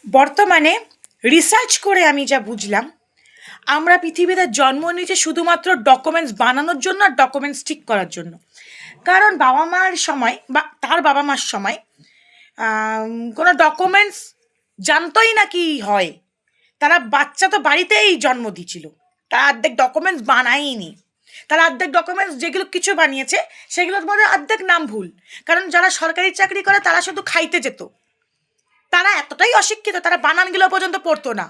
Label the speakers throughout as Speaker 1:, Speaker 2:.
Speaker 1: বর্তমানে রিসার্চ করে আমি যা বুঝলাম, আমরা পৃথিবীতে জন্ম নিয়েছি শুধুমাত্র ডকুমেন্টস বানানোর জন্য আর ডকুমেন্টস ঠিক করার জন্য। কারণ বাবা মার সময় বা তার বাবা মার সময় কোনো ডকুমেন্টস জানতোই না কি হয়। তারা বাচ্চা তো বাড়িতেই জন্ম দিয়েছিল, তারা অর্ধেক ডকুমেন্টস বানায়নি। তারা অর্ধেক ডকুমেন্টস যেগুলো কিছু বানিয়েছে সেগুলোর মধ্যে অর্ধেক নাম ভুল। কারণ যারা সরকারি চাকরি করে তারা শুধু খাইতে যেত, তারা এতটাই অশিক্ষিত, তারা বানানগুলো পর্যন্ত পড়তো না,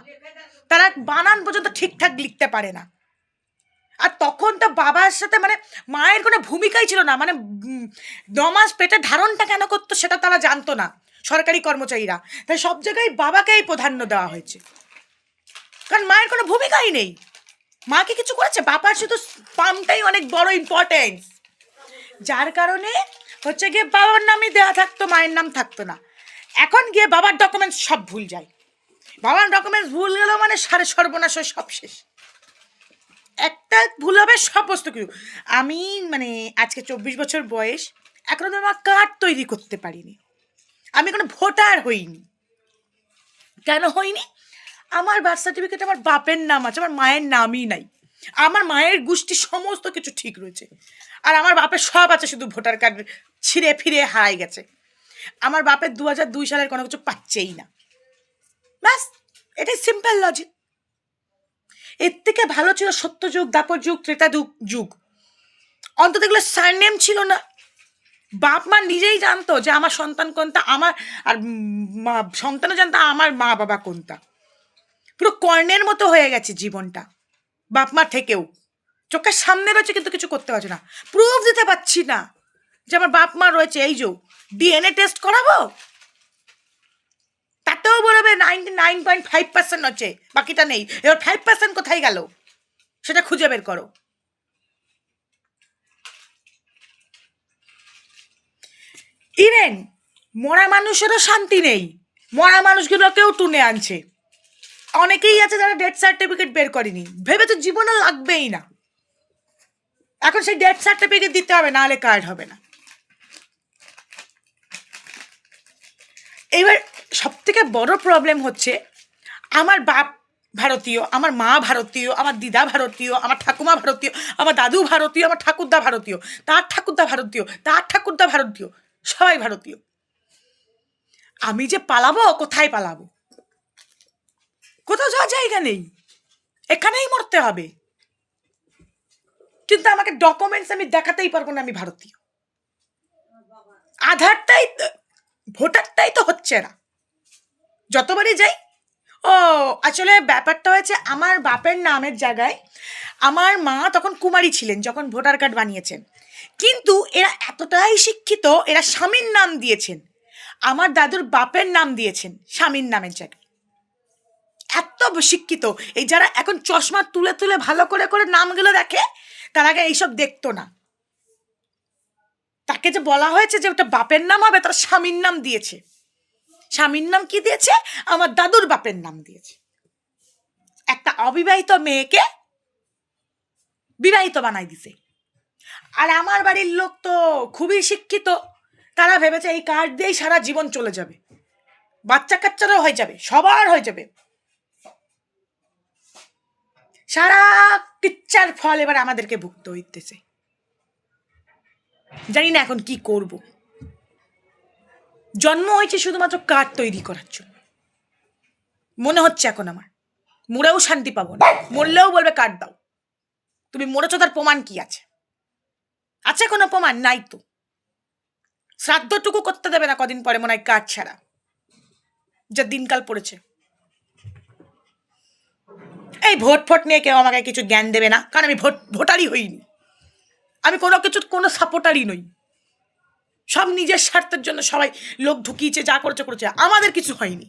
Speaker 1: তারা বানান পর্যন্ত ঠিকঠাক লিখতে পারে না। আর তখন তো বাবার সাথে মানে মায়ের কোনো ভূমিকাই ছিল না, মানে 9 মাস পেটে ধারণটা কেন করতো সেটা তারা জানতো না সরকারি কর্মচারীরা। তাই সব জায়গায় বাবাকেই প্রাধান্য দেওয়া হয়েছে, কারণ মায়ের কোনো ভূমিকাই নেই। মাকে কিছু করেছে, বাবার শুধু পামটাই অনেক বড় ইম্পর্টেন্স, যার কারণে হচ্ছে গিয়ে বাবার নামই দেওয়া থাকতো, মায়ের নাম থাকতো না। এখন গিয়ে বাবার ডকুমেন্টস সব ভুল যায়, বাবার ডকুমেন্টস ভুল গেল মানে সারে সর্বনাশ হয়ে সব শেষ। একটা ভুল হবে সমস্ত কিছু। আমি মানে আজকে 24 বছর বয়স, এখনো তো আমার কার্ড তৈরি করতে পারিনি, আমি কোনো ভোটার হইনি। কেন হইনি? আমার বার্থ সার্টিফিকেটে আমার বাপের নাম আছে, আমার মায়ের নামই নাই। আমার মায়ের গোষ্ঠী সমস্ত কিছু ঠিক রয়েছে, আর আমার বাপের সব আছে, শুধু ভোটার কার্ড ছিঁড়ে ফিরে হারাই গেছে। আমার বাপের 2002 সালের কোনো কিছু পাচ্ছেই না। ব্যাস, এটাই সিম্পল লজিক। এর থেকে ভালো ছিল সত্যযুগ, দাপর যুগ, ত্রেতা যুগ। অন্তত এগুলো সারনেম ছিল না। বাপ মা নিজেই জানতো যে আমার সন্তান কোনটা, আমার আর সন্তানও জানতো আমার মা বাবা কোনটা। পুরো কর্ণের মতো হয়ে গেছে জীবনটা, বাপ মা থেকেও চোখের সামনে রয়েছে কিন্তু কিছু করতে পারছে না, প্রুফ দিতে পারছি না যে আমার বাপ মা রয়েছে। এই যে ডিএনএ টেস্ট করাবো, তাতেও বলবে 99.5% হচ্ছে, বাকিটা নেই। এবার 5% কোথায় গেল সেটা খুঁজে বের করো। ইভেন মরা মানুষেরও শান্তি নেই, মরা মানুষগুলোকেও টুনে আনছে। অনেকেই আছে যারা ডেথ সার্টিফিকেট বের করেনি, ভেবে তো জীবনে লাগবেই না, এখন সেই ডেথ সার্টিফিকেট দিতে হবে, নাহলে কার্ড হবে না। এবার সব থেকে বড় প্রবলেম হচ্ছে, আমার বাপ ভারতীয়, আমার মা ভারতীয়, আমার দিদা ভারতীয়, আমার ঠাকুমা ভারতীয়, আমার দাদু ভারতীয়, আমার ঠাকুরদা ভারতীয়, তার ঠাকুরদা ভারতীয়, তার ঠাকুরদা ভারতীয়, সবাই ভারতীয়। আমি যে পালাবো, কোথায় পালাবো? কোথাও যাওয়ার জায়গা নেই, এখানেই মরতে হবে। কিন্তু আমাকে ডকুমেন্টস আমি দেখাতেই পারবো না আমি ভারতীয়। আধারটাই, ভোটারটাই তো হচ্ছে না, যতবারই যাই। ও আসলে ব্যাপারটা হয়েছে, আমার বাপের নামের জায়গায় আমার মা তখন কুমারী ছিলেন যখন ভোটার কার্ড বানিয়েছেন, কিন্তু এরা এতটাই শিক্ষিত, এরা স্বামীর নাম দিয়েছেন, আমার দাদুর বাপের নাম দিয়েছেন স্বামীর নামের জায়গায়। এত শিক্ষিত, এই যারা এখন চশমা তুলে তুলে ভালো করে করে নামগুলো দেখে, তার আগে এইসব দেখতো না। তাকে যে বলা হয়েছে যে ওটা বাপের নাম হবে, তার স্বামীর নাম দিয়েছে। স্বামীর নাম কি দিয়েছে? আমার দাদুর বাপের নাম দিয়েছে। একটা অবিবাহিত মেয়েকে বিবাহিত বানাই দিছে। আর আমার বাড়ির লোক তো খুবই শিক্ষিত, তারা ভেবেছে এই কার্ড দিয়েই সারা জীবন চলে যাবে, বাচ্চা কাচ্চারাও হয়ে যাবে, সবার হয়ে যাবে। সারা কিচ্ছার ফল এবার আমাদেরকে ভুগতে হইতেছে। জানি না এখন কি করব। জন্ম হয়েছে শুধুমাত্র কার্ড তৈরি করার জন্য। মনে হচ্ছে এখন আমার মরেও শান্তি পাবো না, মরলেও বলবে কার্ড দাও। তুমি মরেছো, তার প্রমাণ কি আছে? আছে কোনো প্রমাণ? নাই তো। শ্রাদ্ধটুকু করতে দেবে না কদিন পরে মনে হয় কার্ড ছাড়া, যা দিনকাল পড়েছে। এই ভোট ফোট নিয়ে কেউ আমাকে কিছু জ্ঞান দেবে না, কারণ আমি ভোটারই হইনি, আমি কোনো কিছু কোনো সাপোর্টারই নই। সব নিজের স্বার্থের জন্য সবাই লোক ঢুকিয়েছে, যা করেছে করেছে, আমাদের কিছু হয়নি।